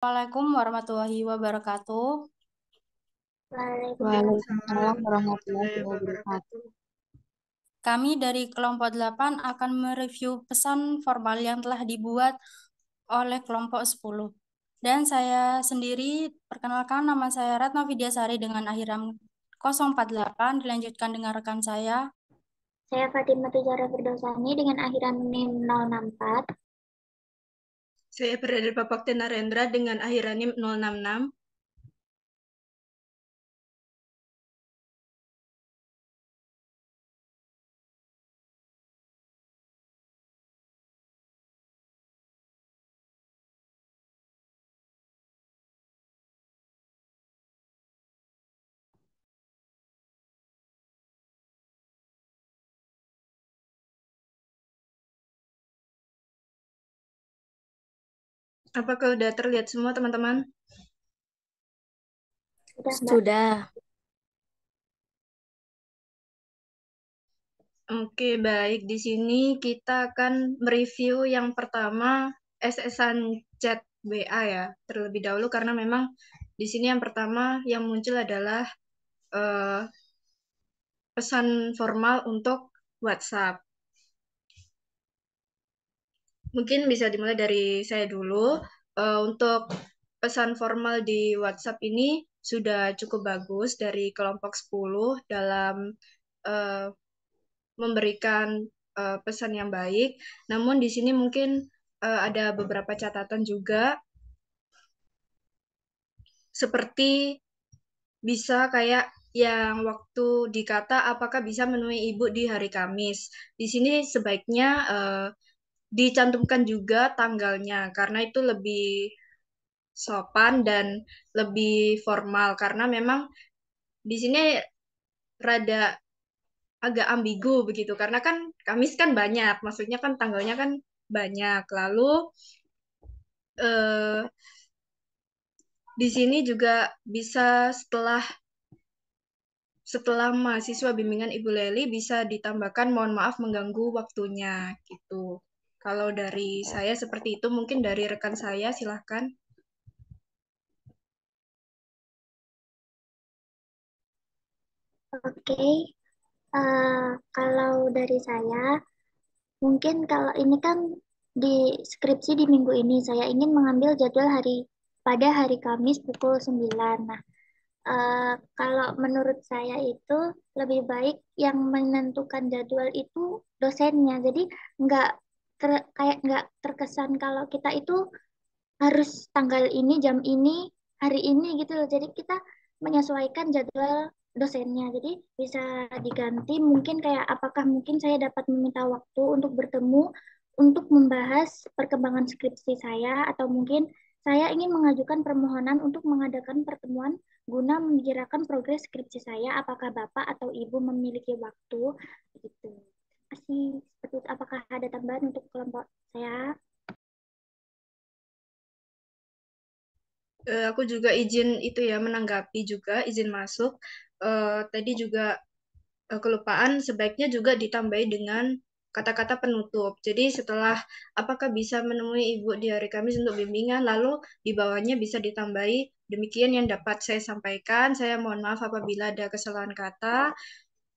Assalamualaikum warahmatullahi wabarakatuh. Waalaikumsalam Waalaikumsalam warahmatullahi warahmatullahi wabarakatuh. wabarakatuh. Kami dari kelompok 8 akan mereview pesan formal yang telah dibuat oleh kelompok 10. Dan saya sendiri, perkenalkan nama saya Ratna Vidyasari dengan akhiran 048, dilanjutkan dengan rekan saya. Saya Fatimah Tijara Firdosani dengan akhiran NIM 064. Saya berada Bapak Tenarendra dengan akhiran NIM 066. Apakah sudah terlihat semua teman-teman? Sudah, Mbak. Sudah. Oke, baik. Di sini kita akan mereview yang pertama SS-an chat WA ya. Terlebih dahulu karena memang di sini yang pertama yang muncul adalah eh, pesan formal untuk WhatsApp. Mungkin bisa dimulai dari saya dulu. Untuk pesan formal di WhatsApp ini sudah cukup bagus dari kelompok 10 dalam eh, memberikan pesan yang baik. Namun di sini mungkin ada beberapa catatan juga, seperti bisa kayak yang waktu dikata apakah bisa menemui ibu di hari Kamis. Di sini sebaiknya dicantumkan juga tanggalnya karena itu lebih sopan dan lebih formal karena memang di sini rada agak ambigu begitu karena kan Kamis kan banyak, maksudnya kan tanggalnya kan banyak. Lalu eh, di sini juga bisa setelah setelah mahasiswa bimbingan Ibu Leli bisa ditambahkan mohon maaf mengganggu waktunya gitu. Kalau dari saya seperti itu, mungkin dari rekan saya silahkan. Oke, kalau dari saya, mungkin kalau ini kan di skripsi di minggu ini, saya ingin mengambil jadwal pada hari Kamis pukul 9. Nah, kalau menurut saya itu lebih baik yang menentukan jadwal itu dosennya. Jadi nggak kayak nggak terkesan kalau kita itu harus tanggal ini, jam ini, hari ini gitu loh. Jadi kita menyesuaikan jadwal dosennya. Jadi bisa diganti mungkin kayak apakah mungkin saya dapat meminta waktu untuk bertemu untuk membahas perkembangan skripsi saya atau mungkin saya ingin mengajukan permohonan untuk mengadakan pertemuan guna membicarakan progres skripsi saya. Apakah Bapak atau Ibu memiliki waktu gitu. Masih seperti itu. Apakah ada tambahan untuk kelompok saya? Aku juga izin itu ya menanggapi juga izin masuk. Tadi juga kelupaan sebaiknya juga ditambahi dengan kata-kata penutup. Jadi setelah apakah bisa menemui Ibu di hari Kamis untuk bimbingan, lalu di bawahnya bisa ditambahi demikian yang dapat saya sampaikan. Saya mohon maaf apabila ada kesalahan kata.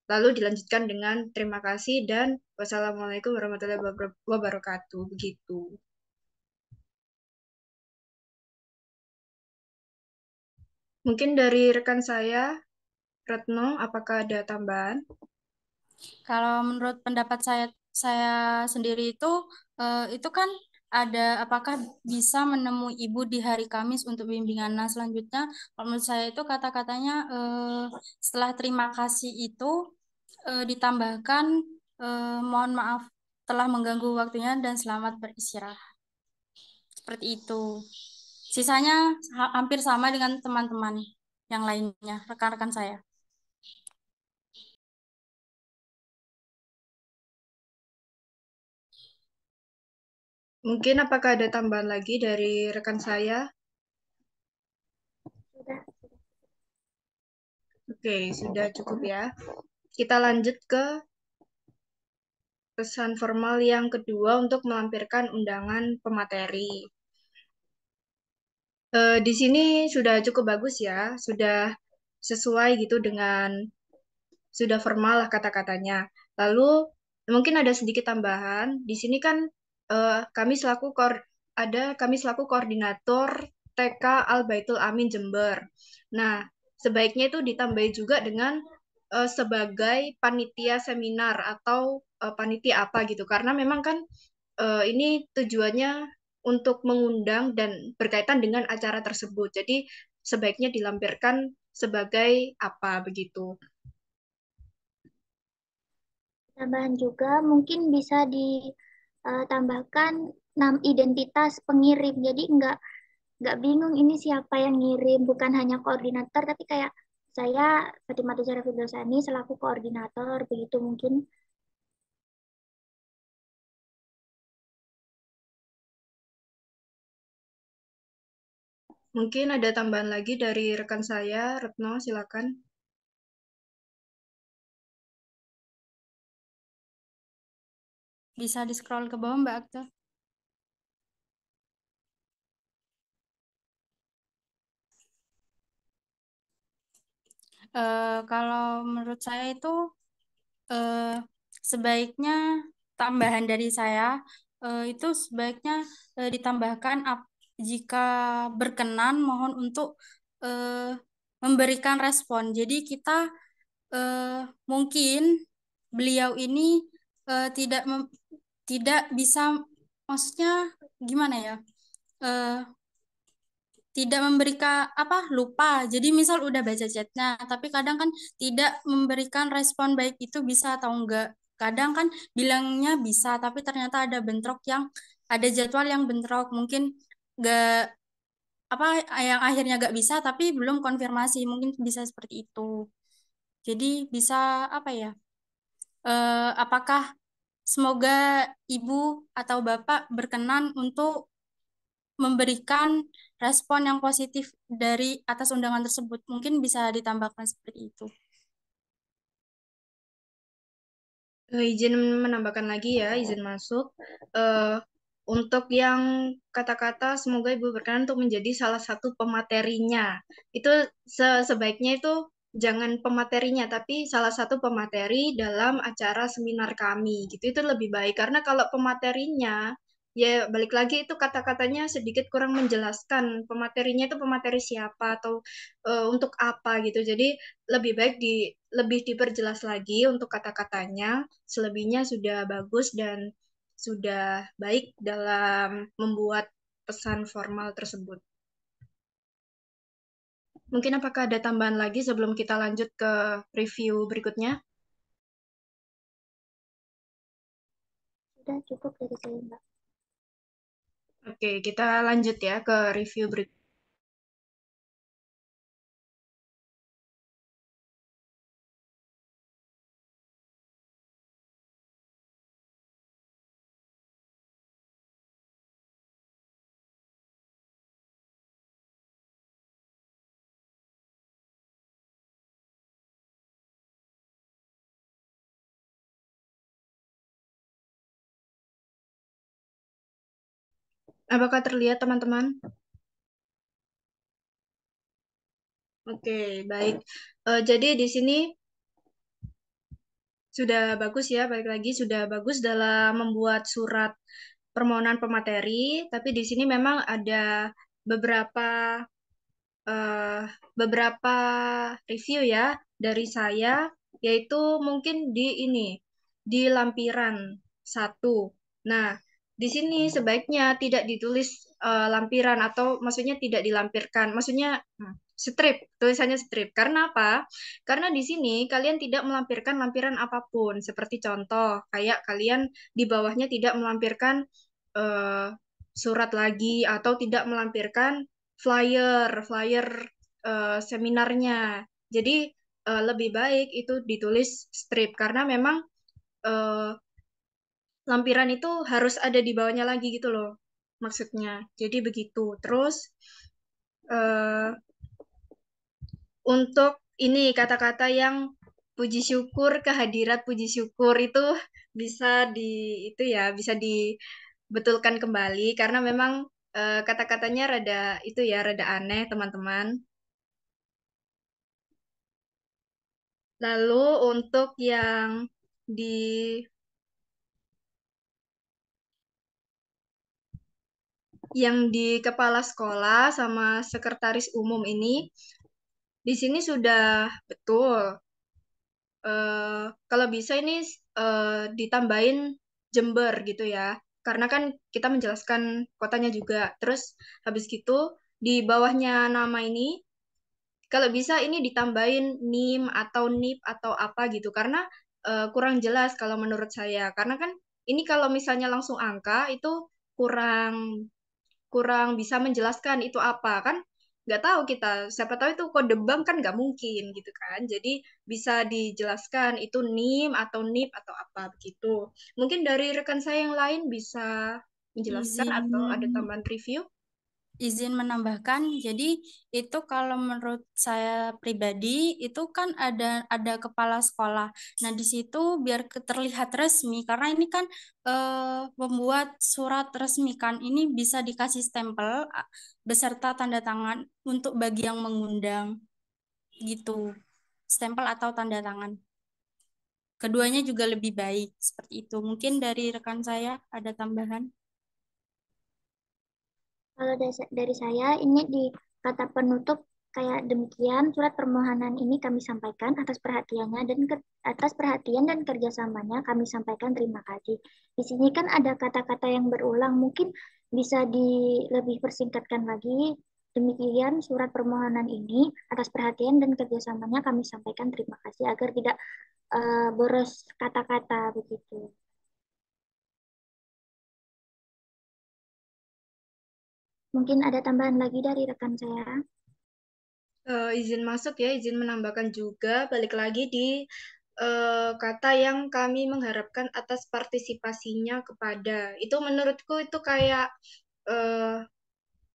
Lalu dilanjutkan dengan terima kasih dan wassalamualaikum warahmatullahi wabarakatuh. Begitu. Mungkin dari rekan saya, Retno, apakah ada tambahan? Kalau menurut pendapat saya sendiri itu kan ada apakah bisa menemui ibu di hari Kamis untuk bimbingan. Nah, selanjutnya kalau menurut saya itu kata-katanya setelah terima kasih itu ditambahkan mohon maaf telah mengganggu waktunya dan selamat beristirahat. Seperti itu. Sisanya hampir sama dengan teman-teman yang lainnya, rekan-rekan saya. Mungkin apakah ada tambahan lagi dari rekan saya? Sudah. Oke, sudah cukup ya. Kita lanjut ke pesan formal yang kedua untuk melampirkan undangan pemateri. Di sini sudah cukup bagus ya, sudah sesuai gitu dengan sudah formal lah kata-katanya. Lalu mungkin ada sedikit tambahan. Di sini kan kami selaku koordinator TK Al Baitul Amin Jember. Nah, sebaiknya itu ditambahi juga dengan sebagai panitia seminar atau panitia apa gitu. Karena memang kan ini tujuannya untuk mengundang dan berkaitan dengan acara tersebut. Jadi sebaiknya dilampirkan sebagai apa begitu. Tambahan juga mungkin bisa ditambahkan identitas pengirim. Jadi nggak bingung ini siapa yang ngirim, bukan hanya koordinator, tapi kayak saya Fatimah Tuzara Firdosani selaku koordinator, begitu mungkin. Mungkin ada tambahan lagi dari rekan saya, Retno, silakan. Bisa di scroll ke bawah Mbak Akta. Kalau menurut saya itu eh, sebaiknya tambahan dari saya itu sebaiknya ditambahkan jika berkenan mohon untuk eh, memberikan respon. Jadi kita mungkin beliau ini tidak tidak bisa maksudnya gimana ya? Eh, Tidak memberikan apa lupa. Jadi misal udah baca chatnya, tapi kadang kan tidak memberikan respon baik itu bisa atau enggak. Kadang kan bilangnya bisa, tapi ternyata ada bentrok yang ada jadwal yang bentrok. Mungkin enggak apa yang akhirnya enggak bisa, tapi belum konfirmasi. Mungkin bisa seperti itu. Jadi bisa apa ya? Apakah semoga ibu atau bapak berkenan untuk memberikan respon yang positif dari atas undangan tersebut. Mungkin bisa ditambahkan seperti itu. Izin menambahkan lagi ya, izin masuk. Eh, untuk yang kata-kata semoga Ibu berkenan untuk menjadi salah satu pematerinya. Itu sebaiknya itu jangan pematerinya, tapi salah satu pemateri dalam acara seminar kami. Gitu itu lebih baik karena kalau pematerinya ya balik lagi itu kata-katanya sedikit kurang menjelaskan pematerinya itu pemateri siapa atau untuk apa gitu. Jadi lebih diperjelas lagi untuk kata-katanya. Selebihnya sudah bagus dan sudah baik dalam membuat pesan formal tersebut. Mungkin apakah ada tambahan lagi sebelum kita lanjut ke review berikutnya? Sudah cukup dari saya, Mbak. Oke, kita lanjut ya ke review berikutnya. Apakah terlihat teman-teman? Oke, baik. Jadi di sini sudah bagus ya, balik lagi sudah bagus dalam membuat surat permohonan pemateri, tapi di sini memang ada beberapa eh, beberapa review ya dari saya, yaitu mungkin di ini, di lampiran satu. Nah, di sini sebaiknya tidak ditulis lampiran atau maksudnya tidak dilampirkan, maksudnya strip, tulisannya strip. Karena apa? Karena di sini kalian tidak melampirkan lampiran apapun, seperti contoh, kayak kalian di bawahnya tidak melampirkan eh, surat lagi atau tidak melampirkan flyer seminarnya. Jadi lebih baik itu ditulis strip karena memang eh, lampiran itu harus ada di bawahnya lagi gitu loh maksudnya. Jadi begitu. Terus eh, untuk ini kata-kata yang puji syukur, kehadirat puji syukur itu bisa di itu ya bisa dibetulkan kembali karena memang kata-katanya rada itu ya, rada aneh, teman-teman. Lalu untuk di di kepala sekolah sama sekretaris umum ini, di sini sudah betul. Kalau bisa ini ditambahin Jember gitu ya. Karena kan kita menjelaskan kotanya juga. Terus habis gitu di bawahnya nama ini kalau bisa ini ditambahin NIM atau NIP atau apa gitu. Karena kurang jelas kalau menurut saya. Karena kan ini kalau misalnya langsung angka itu kurang kurang bisa menjelaskan itu apa kan nggak tahu kita siapa tahu itu kode bank kan nggak mungkin gitu kan jadi bisa dijelaskan itu NIM atau NIP atau apa begitu mungkin dari rekan saya yang lain bisa menjelaskan Izin atau ada tambahan review. izin menambahkan, jadi itu kalau menurut saya pribadi itu kan ada kepala sekolah. Nah, di situ biar terlihat resmi karena ini kan membuat surat resmi kan ini bisa dikasih stempel beserta tanda tangan untuk bagi yang mengundang gitu. Stempel atau tanda tangan. Keduanya juga lebih baik seperti itu. Mungkin dari rekan saya ada tambahan. Kalau dari saya, ini di kata penutup kayak demikian, surat permohonan ini kami sampaikan atas perhatiannya dan atas perhatian dan kerjasamanya kami sampaikan terima kasih. Di sini kan ada kata-kata yang berulang, mungkin bisa lebih persingkatkan lagi. Demikian surat permohonan ini atas perhatian dan kerjasamanya kami sampaikan terima kasih agar tidak boros kata-kata begitu. Mungkin ada tambahan lagi dari rekan saya. Izin masuk ya, izin menambahkan juga, balik lagi di kata yang kami mengharapkan atas partisipasinya kepada. Itu menurutku itu kayak eh,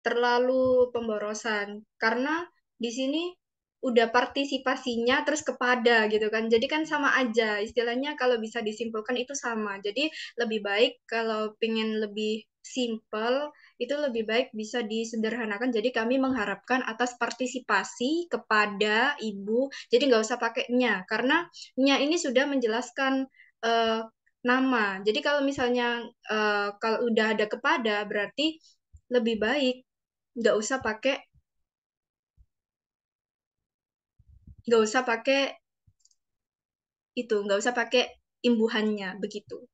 terlalu pemborosan, karena di sini udah partisipasinya terus kepada gitu kan. Jadi kan sama aja, istilahnya kalau bisa disimpulkan itu sama. Jadi lebih baik kalau pengen lebih simple, itu lebih baik bisa disederhanakan. Jadi kami mengharapkan atas partisipasi kepada ibu. Jadi nggak usah pakai nya, karena nya ini sudah menjelaskan eh, nama. Jadi kalau misalnya kalau udah ada kepada, berarti lebih baik nggak usah pakai nggak usah pakai nggak usah pakai imbuhannya begitu.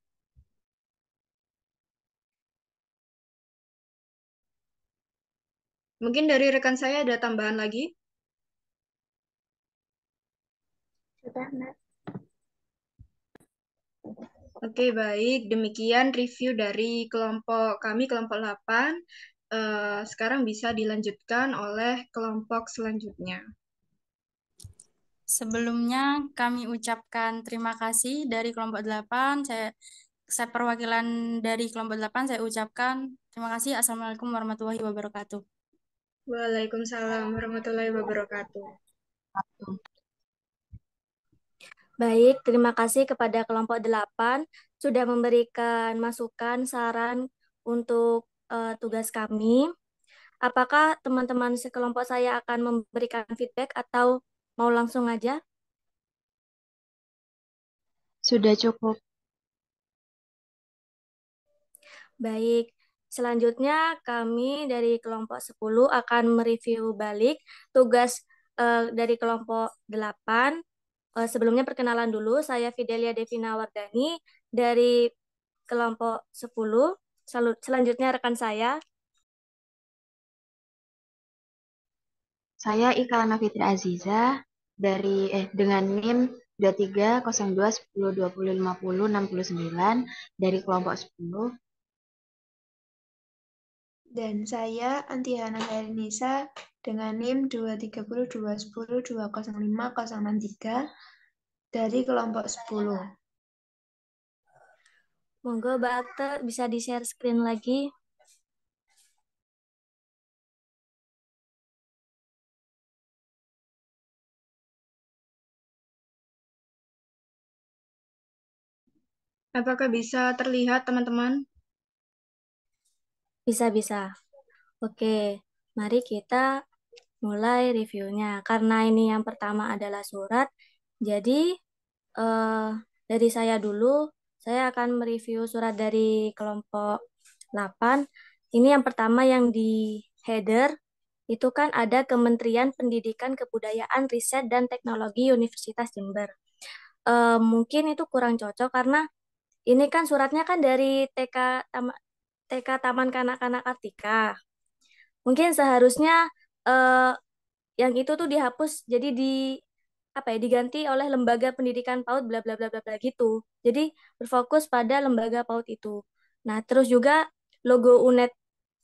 Mungkin dari rekan saya ada tambahan lagi. Sudah, Mbak. Oke, baik. Demikian review dari kelompok kami, kelompok 8. Sekarang bisa dilanjutkan oleh kelompok selanjutnya. Sebelumnya kami ucapkan terima kasih dari kelompok 8. Saya perwakilan dari kelompok 8 saya ucapkan terima kasih. Assalamualaikum warahmatullahi wabarakatuh. Waalaikumsalam warahmatullahi wabarakatuh. Baik, terima kasih kepada kelompok 8 sudah memberikan masukan, saran untuk tugas kami. Apakah teman-teman sekelompok saya akan memberikan feedback atau mau langsung aja? Sudah cukup. Baik, selanjutnya kami dari kelompok 10 akan mereview balik tugas dari kelompok 8. Sebelumnya perkenalan dulu, saya Fidelia Devina Wardani dari kelompok 10. Selanjutnya rekan saya. Saya Ikalana Fitri Aziza dengan NIM 230210205069 dari kelompok 10. Dan saya Antihana Hernisa dengan NIM 23021020563 dari kelompok 10. Monggo Mbak Akte bisa di-share screen lagi. Apakah bisa terlihat, teman-teman? Bisa-bisa. Oke, mari kita mulai reviewnya. Karena ini yang pertama adalah surat, jadi dari saya dulu, saya akan mereview surat dari kelompok 8. Ini yang pertama yang di header, itu kan ada Kementerian Pendidikan Kebudayaan Riset dan Teknologi Universitas Jember. Mungkin itu kurang cocok karena ini kan suratnya kan dari TK Taman Kanak-Kanak Kartika. Mungkin seharusnya eh, yang itu tuh dihapus jadi diganti oleh lembaga pendidikan PAUD bla bla bla bla bla gitu. Jadi berfokus pada lembaga PAUD itu. Nah, terus juga logo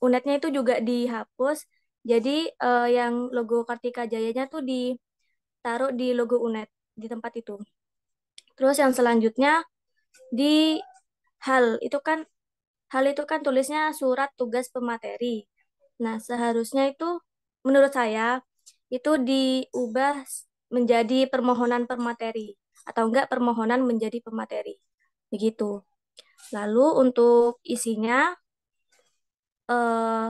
UNED-nya itu juga dihapus. Jadi yang logo Kartika Jayanya tuh ditaruh di logo UNED di tempat itu. Terus yang selanjutnya di hal itu kan tulisnya surat tugas pemateri. Nah, seharusnya itu menurut saya itu diubah menjadi permohonan per materi atau enggak permohonan menjadi pemateri. Begitu. Lalu untuk isinya eh,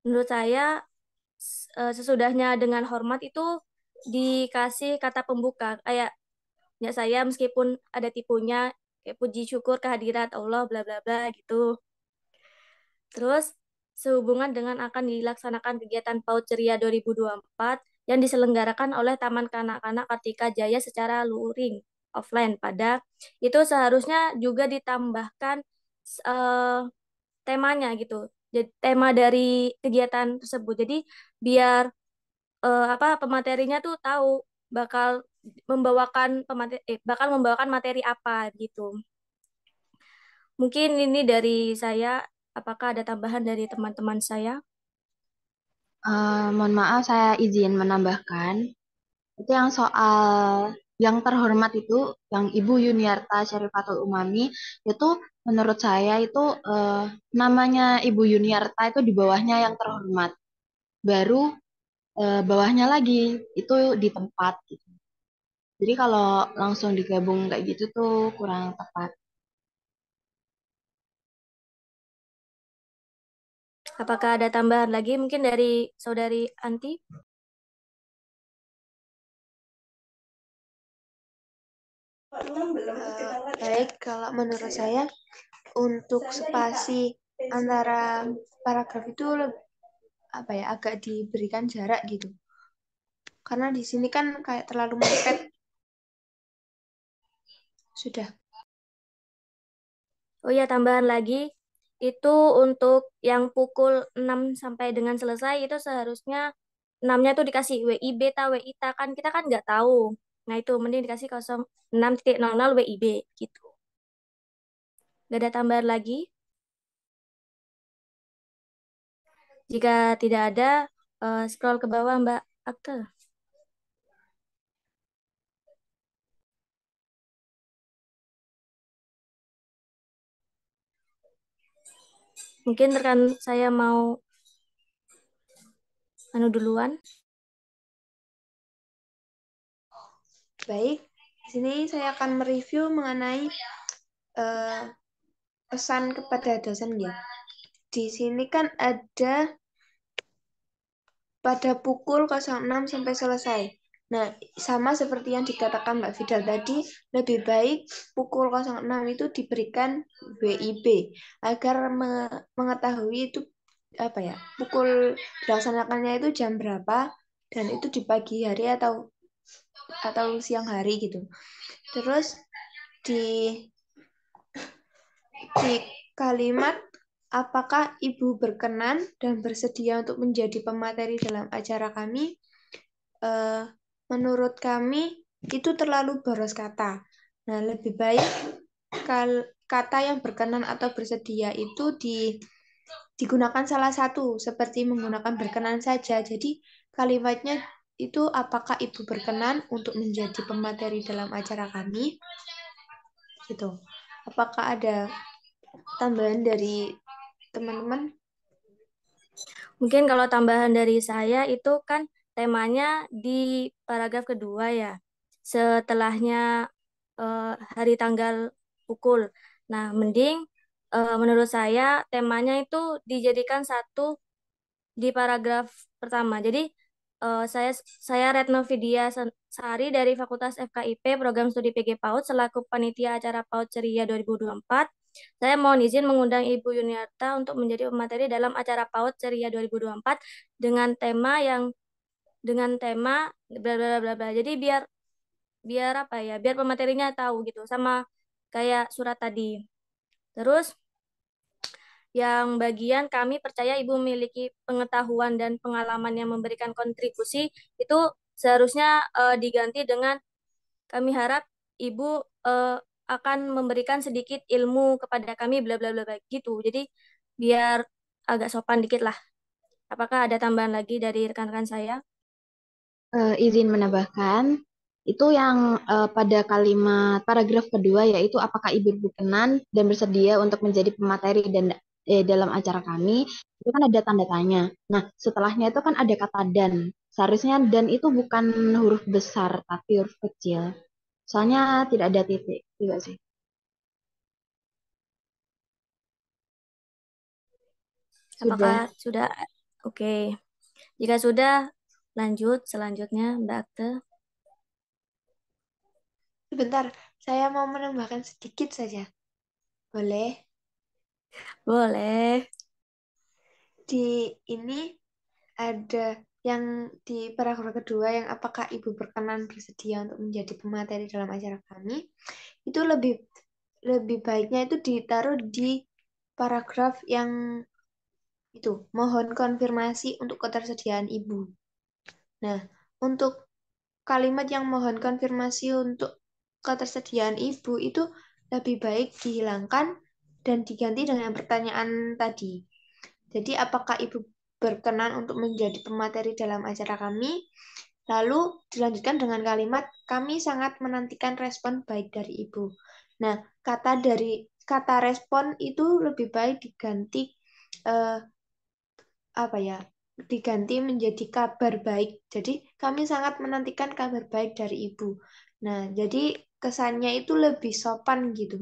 menurut saya sesudahnya dengan hormat itu dikasih kata pembuka kayak ya saya meskipun ada tipunya kayak puji syukur kehadirat Allah bla bla bla gitu. Terus, sehubungan dengan akan dilaksanakan kegiatan PAUD Ceria 2024 yang diselenggarakan oleh Taman Kanak-Kanak Kartika Jaya secara luring offline pada itu seharusnya juga ditambahkan eh, temanya gitu. Jadi, tema dari kegiatan tersebut. Jadi biar pematerinya tuh tahu bakal bakal membawakan materi apa gitu. Mungkin ini dari saya. Apakah ada tambahan dari teman-teman saya? Mohon maaf, saya izin menambahkan. Itu yang soal yang terhormat itu, yang Ibu Yuniarta Syarifatul Umami, itu menurut saya itu namanya Ibu Yuniarta itu di bawahnya yang terhormat. Baru bawahnya lagi itu di tempat gitu. Jadi kalau langsung digabung kayak gitu tuh kurang tepat. Apakah ada tambahan lagi mungkin dari Saudari Anti? Baik, kalau menurut saya untuk spasi antara paragraf itu agak diberikan jarak gitu. Karena di sini kan kayak terlalu mepet. Sudah. Oh ya, tambahan lagi. Itu untuk yang pukul 6 sampai dengan selesai itu seharusnya 6-nya tuh dikasih WIB ta WITA kan kita kan nggak tahu. Nah, itu mending dikasih 06.00 WIB gitu. Gak ada tambahan lagi. Jika tidak ada, scroll ke bawah Mbak Akte. Mungkin rekan saya mau duluan. Baik, di sini saya akan mereview mengenai pesan kepada dosen ya. Di sini kan ada pada pukul 06 sampai selesai. Nah, sama seperti yang dikatakan Mbak Fidal tadi, lebih baik pukul 06 itu diberikan WIB agar mengetahui itu pukul dilaksanakannya itu jam berapa dan itu di pagi hari atau siang hari gitu. Terus di kalimat apakah Ibu berkenan dan bersedia untuk menjadi pemateri dalam acara kami? Menurut kami itu terlalu boros kata. Nah, lebih baik kata yang berkenan atau bersedia itu digunakan salah satu, seperti menggunakan berkenan saja. Jadi kalimatnya itu apakah Ibu berkenan untuk menjadi pemateri dalam acara kami? Gitu. Apakah ada tambahan dari teman-teman? Mungkin kalau tambahan dari saya itu kan temanya di paragraf kedua ya. Setelahnya hari tanggal pukul. Nah, mending menurut saya temanya itu dijadikan satu di paragraf pertama. Jadi saya Retno Vidya Sari dari Fakultas FKIP Program Studi PG PAUD selaku panitia acara PAUD Ceria 2024. Saya mohon izin mengundang Ibu Yuniarta untuk menjadi pemateri dalam acara PAUD Ceria 2024 dengan tema bla bla bla bla. Jadi biar apa ya? Biar pematerinya tahu gitu sama kayak surat tadi. Terus yang bagian kami percaya Ibu memiliki pengetahuan dan pengalaman yang memberikan kontribusi itu seharusnya diganti dengan kami harap Ibu akan memberikan sedikit ilmu kepada kami bla bla bla bla gitu. Jadi biar agak sopan dikit lah. Apakah ada tambahan lagi dari rekan-rekan saya? Izin menambahkan, itu yang pada kalimat paragraf kedua yaitu apakah ibu berkenan dan bersedia untuk menjadi pemateri dan dalam acara kami, itu kan ada tanda tanya. Nah, setelahnya itu kan ada kata dan. Seharusnya dan itu bukan huruf besar tapi huruf kecil. Soalnya tidak ada titik, juga sih. Apakah Sudah. sudah? Oke. Jika sudah, lanjut selanjutnya Mbak Akte. Sebentar, saya mau menambahkan sedikit saja. Boleh? Boleh. Di ini ada yang di paragraf kedua yang apakah Ibu berkenan bersedia untuk menjadi pemateri dalam acara kami, itu lebih baiknya itu ditaruh di paragraf yang itu, mohon konfirmasi untuk ketersediaan Ibu. Nah, untuk kalimat yang mohon konfirmasi untuk ketersediaan Ibu itu lebih baik dihilangkan dan diganti dengan pertanyaan tadi. Jadi, apakah Ibu berkenan untuk menjadi pemateri dalam acara kami? Lalu dilanjutkan dengan kalimat, kami sangat menantikan respon baik dari Ibu. Nah, kata respon itu lebih baik diganti eh, apa ya? Diganti menjadi kabar baik. Jadi, kami sangat menantikan kabar baik dari Ibu. Nah, jadi kesannya itu lebih sopan gitu.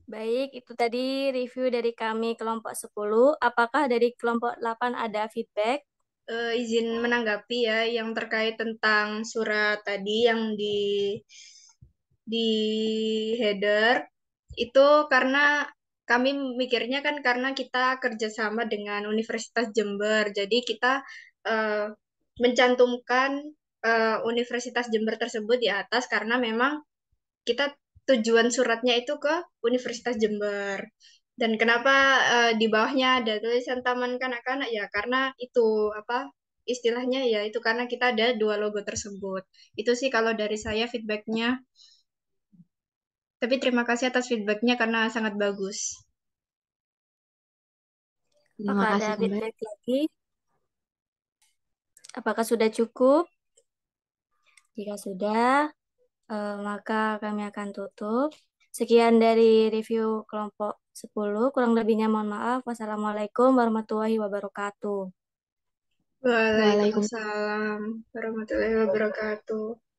Baik, itu tadi review dari kami kelompok 10. Apakah dari kelompok 8 ada feedback? Izin menanggapi ya yang terkait tentang surat tadi yang di header itu karena kami mikirnya kan karena kita kerjasama dengan Universitas Jember, jadi kita eh, mencantumkan Universitas Jember tersebut di atas karena memang kita tujuan suratnya itu ke Universitas Jember. Dan kenapa di bawahnya ada tulisan Taman Kanak-kanak ya karena itu apa istilahnya ya itu karena kita ada dua logo tersebut. Itu sih kalau dari saya feedbacknya. Tapi terima kasih atas feedbacknya karena sangat bagus. Terima Apakah ada kasih kembali. feedback lagi? Apakah sudah cukup? Jika sudah, maka kami akan tutup. Sekian dari review kelompok 10. Kurang lebihnya mohon maaf. Wassalamualaikum warahmatullahi wabarakatuh. Waalaikumsalam. Waalaikumsalam warahmatullahi wabarakatuh.